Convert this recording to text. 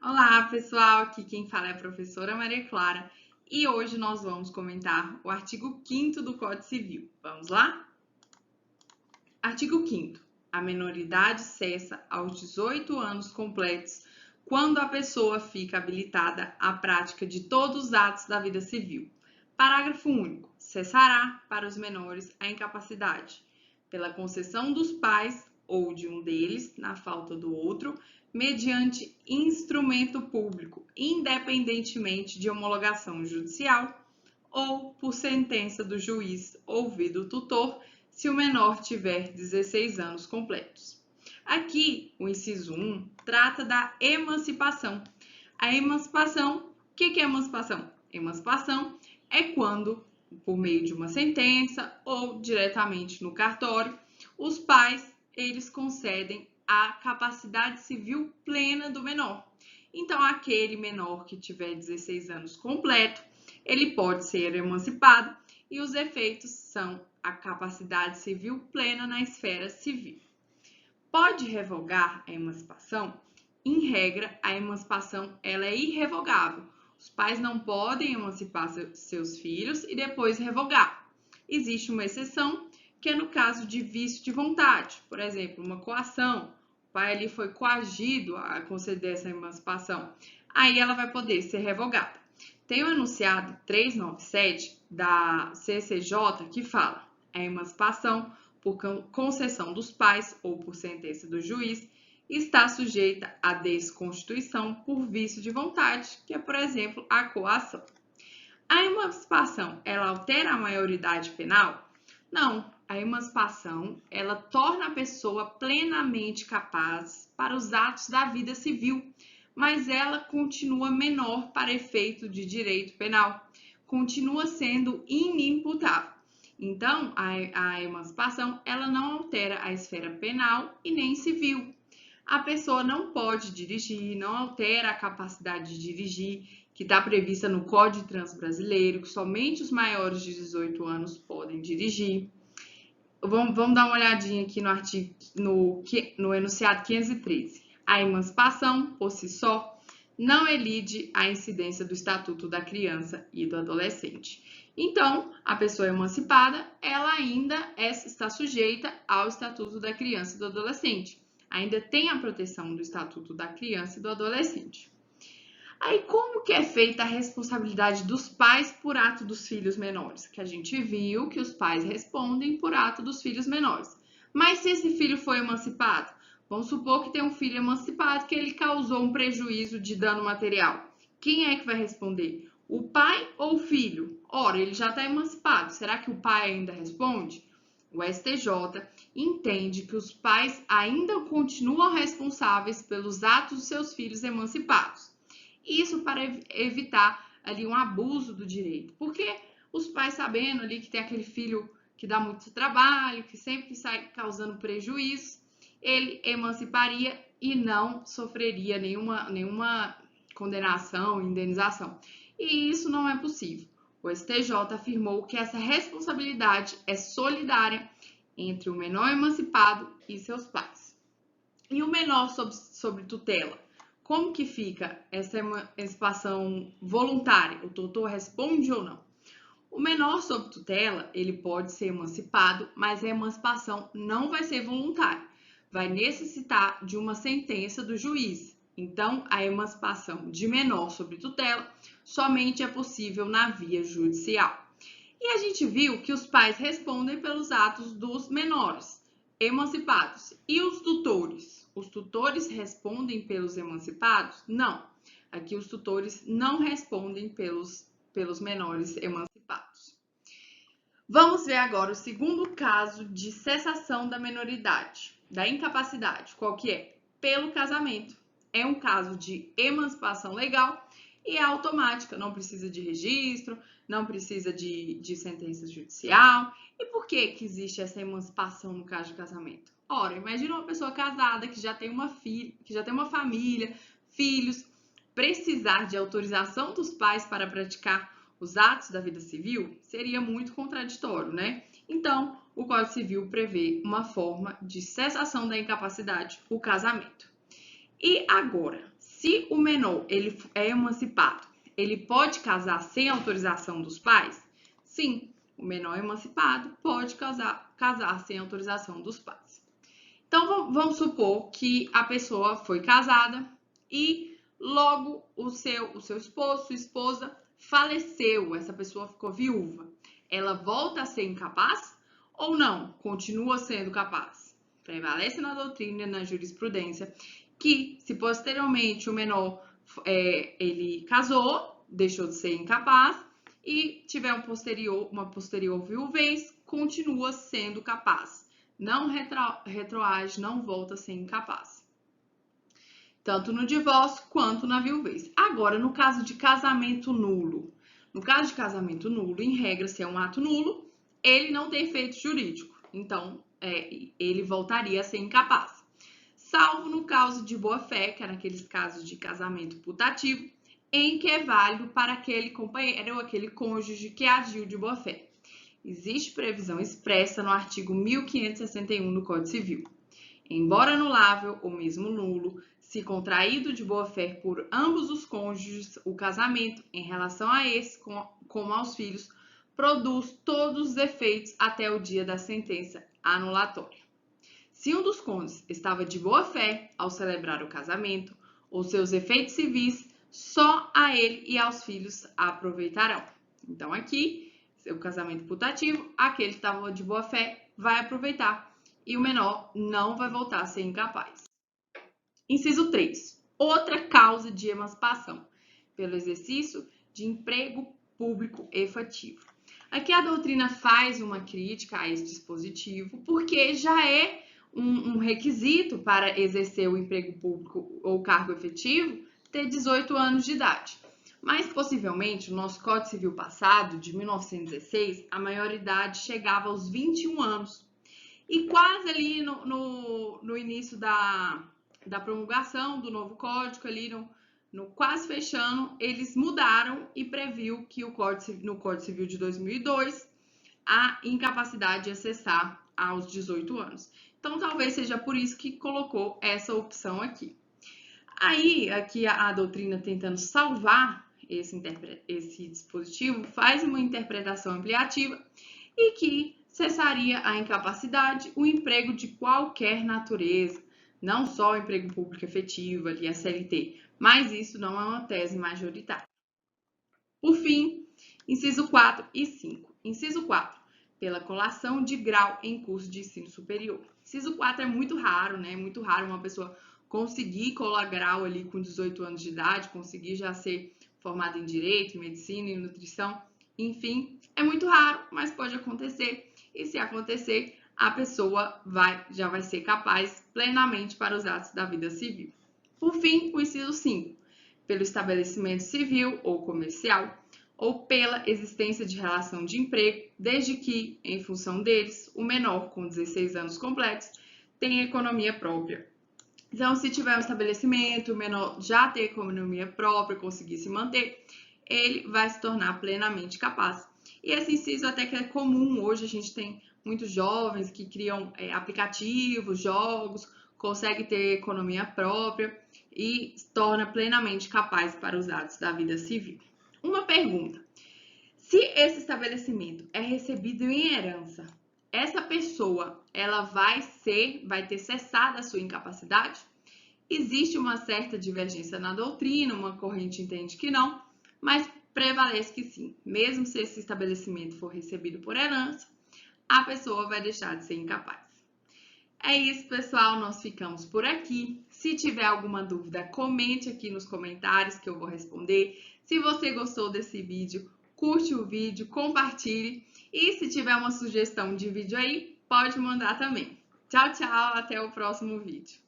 Olá, pessoal! Aqui quem fala é a professora Maria Clara e hoje nós vamos comentar o artigo 5º do Código Civil. Vamos lá? Artigo 5º. A menoridade cessa aos 18 anos completos quando a pessoa fica habilitada à prática de todos os atos da vida civil. Parágrafo único. Cessará para os menores a incapacidade pela concessão dos pais ou de um deles, na falta do outro, mediante instrumento público, independentemente de homologação judicial ou por sentença do juiz ouvido o tutor, se o menor tiver 16 anos completos. Aqui, o inciso 1 trata da emancipação. A emancipação, o que é emancipação? Emancipação é quando, por meio de uma sentença ou diretamente no cartório, os pais eles concedem a capacidade civil plena do menor. Então, aquele menor que tiver 16 anos completo, ele pode ser emancipado e os efeitos são a capacidade civil plena na esfera civil. Pode revogar a emancipação? Em regra, a emancipação ela é irrevogável. Os pais não podem emancipar seus filhos e depois revogar. Existe uma exceção, que é no caso de vício de vontade, por exemplo, uma coação. O pai ali foi coagido a conceder essa emancipação. Aí ela vai poder ser revogada. Tem o enunciado 397 da CCJ que fala: a emancipação por concessão dos pais ou por sentença do juiz está sujeita à desconstituição por vício de vontade, que é, por exemplo, a coação. A emancipação, ela altera a maioridade penal? Não. A emancipação, ela torna a pessoa plenamente capaz para os atos da vida civil, mas ela continua menor para efeito de direito penal, continua sendo inimputável. Então, a emancipação, ela não altera a esfera penal e nem civil. A pessoa não pode dirigir, não altera a capacidade de dirigir, que está prevista no Código de Trânsito Brasileiro, que somente os maiores de 18 anos podem dirigir. Vamos dar uma olhadinha aqui no artigo, no enunciado 513. A emancipação, por si só, não elide a incidência do Estatuto da Criança e do Adolescente. Então, a pessoa emancipada, ela ainda está sujeita ao Estatuto da Criança e do Adolescente. Ainda tem a proteção do Estatuto da Criança e do Adolescente. Aí, como que é feita a responsabilidade dos pais por ato dos filhos menores? Que a gente viu que os pais respondem por ato dos filhos menores. Mas se esse filho foi emancipado, vamos supor que tem um filho emancipado que ele causou um prejuízo de dano material. Quem é que vai responder? O pai ou o filho? Ora, ele já está emancipado. Será que o pai ainda responde? O STJ entende que os pais ainda continuam responsáveis pelos atos dos seus filhos emancipados. Isso para evitar ali um abuso do direito, porque os pais sabendo ali que tem aquele filho que dá muito trabalho, que sempre sai causando prejuízo, ele emanciparia e não sofreria nenhuma condenação, indenização. E isso não é possível. O STJ afirmou que essa responsabilidade é solidária entre o menor emancipado e seus pais. E o menor sob tutela? Como que fica essa emancipação voluntária? O tutor responde ou não? O menor sob tutela, ele pode ser emancipado, mas a emancipação não vai ser voluntária. Vai necessitar de uma sentença do juiz. Então, a emancipação de menor sob tutela somente é possível na via judicial. E a gente viu que os pais respondem pelos atos dos menores emancipados. E os tutores? Os tutores respondem pelos emancipados? Não. Aqui os tutores não respondem pelos menores emancipados. Vamos ver agora o segundo caso de cessação da menoridade, da incapacidade. Qual que é? Pelo casamento. É um caso de emancipação legal e é automática, não precisa de registro, não precisa de sentença judicial. E por que existe essa emancipação no caso de casamento? Ora, imagina uma pessoa casada que já tem uma filha, que já tem uma família, filhos, precisar de autorização dos pais para praticar os atos da vida civil, seria muito contraditório, né? Então, o Código Civil prevê uma forma de cessação da incapacidade, o casamento. E agora, Se o menor ele é emancipado, ele pode casar sem autorização dos pais? Sim, o menor emancipado pode casar sem autorização dos pais. Então, vamos supor que a pessoa foi casada e logo o seu esposo, sua esposa, faleceu, essa pessoa ficou viúva. Ela volta a ser incapaz ou não? Continua sendo capaz. Prevalece na doutrina e na jurisprudência que, se posteriormente o menor ele casou, deixou de ser incapaz e tiver uma posterior viuvez, continua sendo capaz. Não retroage, não volta a ser incapaz. Tanto no divórcio quanto na viuvez. Agora, no caso de casamento nulo. No caso de casamento nulo, em regra, se é um ato nulo, ele não tem efeito jurídico. Então, ele voltaria a ser incapaz. Salvo no caso de boa-fé, que é naqueles casos de casamento putativo, em que é válido para aquele companheiro ou aquele cônjuge que agiu de boa-fé. Existe previsão expressa no artigo 1561 do Código Civil. Embora anulável ou mesmo nulo, se contraído de boa-fé por ambos os cônjuges, o casamento, em relação a esse como aos filhos, produz todos os efeitos até o dia da sentença anulatória. Se um dos cônjuges estava de boa-fé ao celebrar o casamento, os seus efeitos civis só a ele e aos filhos aproveitarão. Então, aqui, o casamento putativo, aquele que estava de boa-fé vai aproveitar e o menor não vai voltar a ser incapaz. Inciso 3. Outra causa de emancipação, pelo exercício de emprego público efetivo. Aqui a doutrina faz uma crítica a esse dispositivo, porque já é um requisito para exercer o emprego público ou cargo efetivo ter 18 anos de idade. Mas, possivelmente, no nosso Código Civil passado, de 1916, a maioridade chegava aos 21 anos. E quase ali no início da promulgação do novo Código, ali quase fechando, eles mudaram e previu que no Código Civil de 2002, a incapacidade de acessar aos 18 anos. Então, talvez seja por isso que colocou essa opção aqui. Aí, aqui a doutrina tentando salvar esse dispositivo, faz uma interpretação ampliativa e que cessaria a incapacidade o emprego de qualquer natureza, não só o emprego público efetivo, ali a CLT, mas isso não é uma tese majoritária. Por fim, inciso 4 e 5. Inciso 4, pela colação de grau em curso de ensino superior. Inciso 4 é muito raro, né? É muito raro uma pessoa conseguir colar grau ali com 18 anos de idade, conseguir já ser formada em Direito, Medicina e Nutrição. Enfim, é muito raro, mas pode acontecer. E se acontecer, a pessoa já vai ser capaz plenamente para os atos da vida civil. Por fim, o inciso 5, pelo estabelecimento civil ou comercial, ou pela existência de relação de emprego, desde que, em função deles, o menor com 16 anos completos tenha economia própria. Então, se tiver um estabelecimento, o menor já ter economia própria, conseguir se manter, ele vai se tornar plenamente capaz. E esse inciso até que é comum, hoje a gente tem muitos jovens que criam aplicativos, jogos, conseguem ter economia própria e se torna plenamente capaz para os atos da vida civil. Uma pergunta: se esse estabelecimento é recebido em herança, essa pessoa ela vai ter cessado a sua incapacidade? Existe uma certa divergência na doutrina, uma corrente entende que não, mas prevalece que sim. Mesmo se esse estabelecimento for recebido por herança, a pessoa vai deixar de ser incapaz. É isso, pessoal, nós ficamos por aqui. Se tiver alguma dúvida, comente aqui nos comentários que eu vou responder. Se você gostou desse vídeo, curte o vídeo, compartilhe. E se tiver uma sugestão de vídeo aí, pode mandar também. Tchau, tchau, até o próximo vídeo.